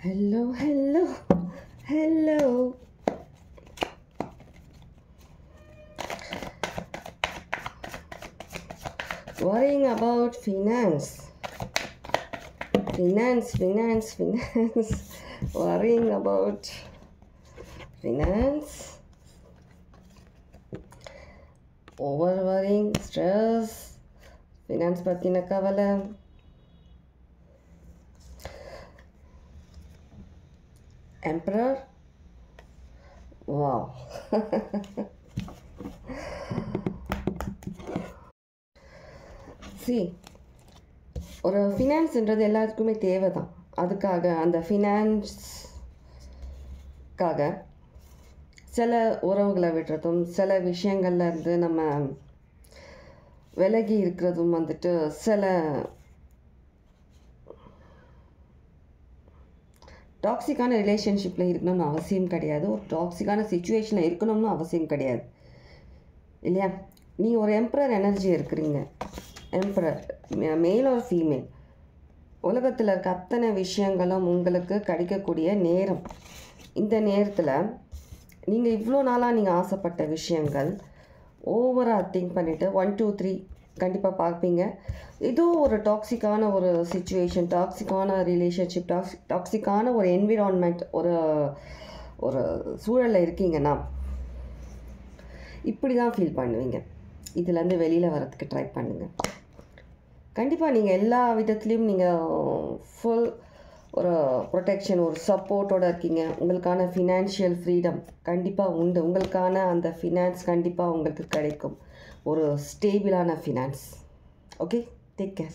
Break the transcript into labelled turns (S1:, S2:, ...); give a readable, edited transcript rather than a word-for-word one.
S1: Hello, hello, hello. Worrying about finance. Finance. Worrying about finance. Over worrying, stress. Finance pathina kavala. Emperor. Wow. See, ஒரு ஃபினான்ஸ்ன்றது எல்லாத்துக்குமே தேவை தான். அதுக்காக அந்த ஃபினான்ஸ்க்காக சில உறவுகளை விடுறதும் சில விஷயங்கள்ல இருந்து நம்ம விலகி இருக்கிறதும் வந்துட்டு சில டாக்ஸிக்கான ரிலேஷன்ஷிப்பில் இருக்கணும்னு அவசியம் கிடையாது. ஒரு டாக்ஸிக்கான சுச்சுவேஷனில் இருக்கணும்னு அவசியம் கிடையாது இல்லையா? நீங்கள் ஒரு எம்பரர் எனர்ஜி இருக்கிறீங்க. எம்பரர் மேல் ஒரு ஃபீமேல், உலகத்தில் இருக்க அத்தனை விஷயங்களும் உங்களுக்கு கிடைக்கக்கூடிய நேரம். இந்த நேரத்தில் நீங்கள் இவ்வளோ நாளாக நீங்கள் ஆசைப்பட்ட விஷயங்கள் ஓவராக திங்க் பண்ணிவிட்டு 1 2 3 கண்டிப்பாக பார்ப்பீங்க. ஏதோ ஒரு டாக்ஸிக்கான ஒரு சுச்சுவேஷன், டாக்ஸிக்கான ரிலேஷன்ஷிப், டாக்ஸிக்கான ஒரு என்விரான்மெண்ட், ஒரு சூழலில் இருக்கீங்கன்னா இப்படி தான் ஃபீல் பண்ணுவீங்க. இதுலேருந்து வெளியில் வரத்துக்கு ட்ரை பண்ணுங்கள். கண்டிப்பாக நீங்கள் எல்லா விதத்துலேயும் நீங்கள் ஃபுல் ஒரு ப்ரொடெக்ஷன், ஒரு சப்போர்ட்டோடு இருக்கீங்க. உங்களுக்கான ஃபினான்ஷியல் ஃப்ரீடம் கண்டிப்பாக உண்டு. உங்களுக்கான அந்த ஃபினான்ஸ் கண்டிப்பாக உங்களுக்கு கிடைக்கும். ஒரு ஸ்டேபிளான ஃபினான்ஸ். Okay, take care.